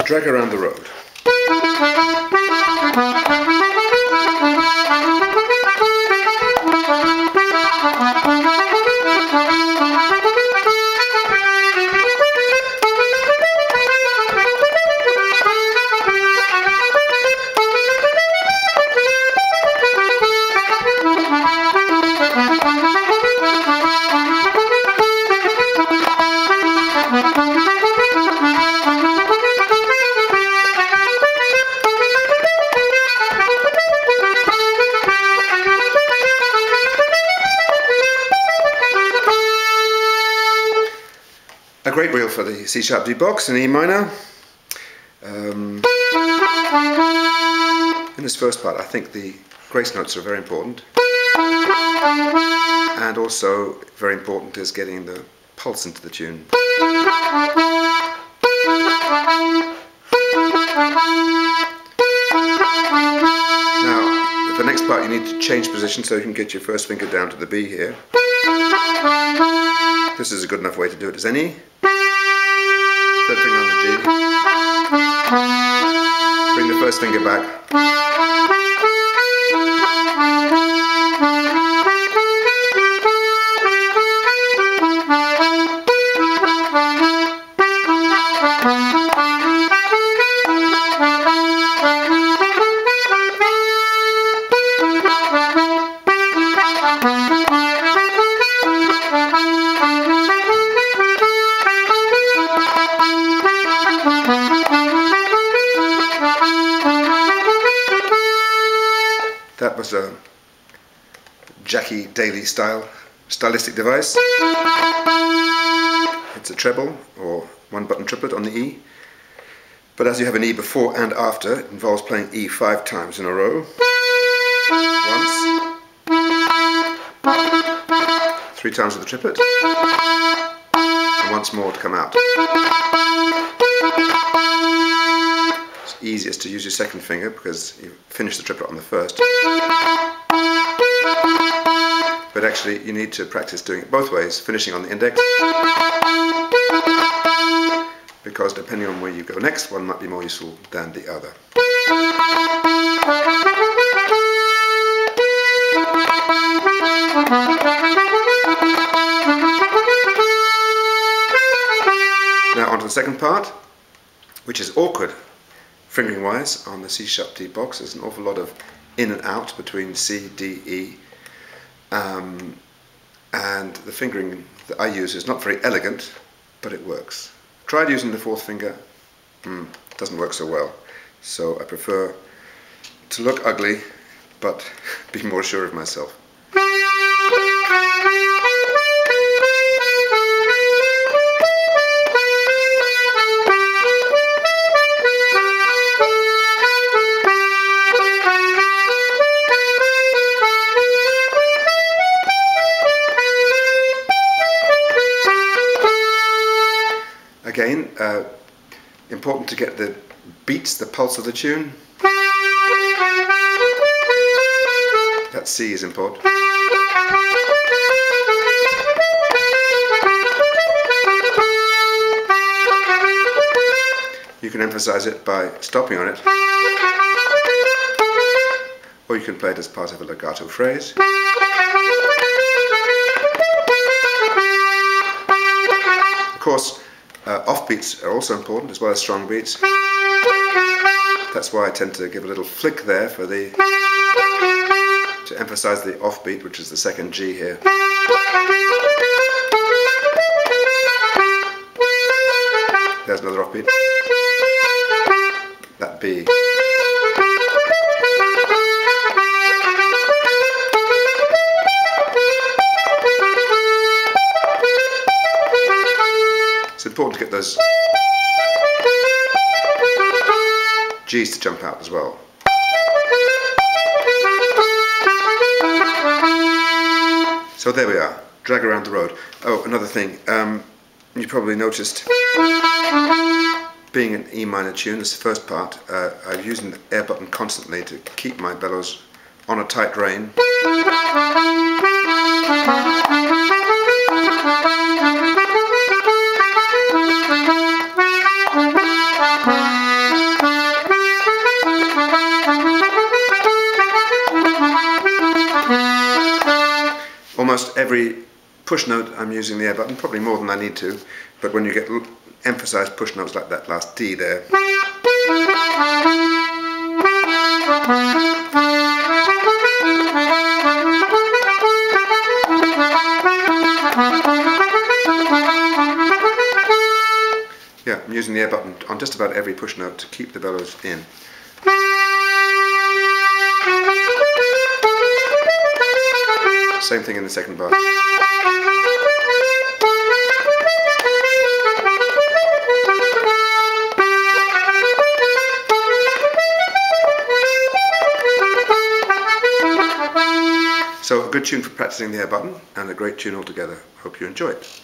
Drag around the road. A great reel for the C sharp D box in E minor. In this first part, I think the grace notes are very important, and also very important is getting the pulse into the tune. Now, the next part you need to change position so you can get your first finger down to the B here. This is a good enough way to do it as any. Third finger on the G. Bring the first finger back. That was a Jackie Daly stylistic device. It's a treble or one button triplet on the E. But as you have an E before and after, it involves playing E 5 times in a row. Once. 3 times with the triplet. And once more to come out. It's easiest to use your second finger because you finish the triplet on the first. But actually you need to practice doing it both ways, finishing on the index, because depending on where you go next, one might be more useful than the other. Now on to the second part, which is awkward fingering wise on the C sharp D box. There's an awful lot of in and out between C, D, E, and the fingering that I use is not very elegant, but it works. Tried using the fourth finger, doesn't work so well, so I prefer to look ugly but be more sure of myself. Again, important to get the beats, the pulse of the tune. That C is important. You can emphasize it by stopping on it, or you can play it as part of a legato phrase. Of course, off beats are also important as well as strong beats. That's why I tend to give a little flick there for to emphasize the off beat, which is the second G here. There's another off beat. That B. It's important to get those G's to jump out as well. So there we are, drag around the road. Oh, another thing, you probably noticed, being an E minor tune, this first part, I'm using the air button constantly to keep my bellows on a tight rein. every push note I'm using the air button, probably more than I need to, but when you get emphasized push notes like that last D there, yeah, I'm using the air button on just about every push note to keep the bellows in. Same thing in the second bar. So a good tune for practicing the air button, and a great tune altogether. Hope you enjoy it.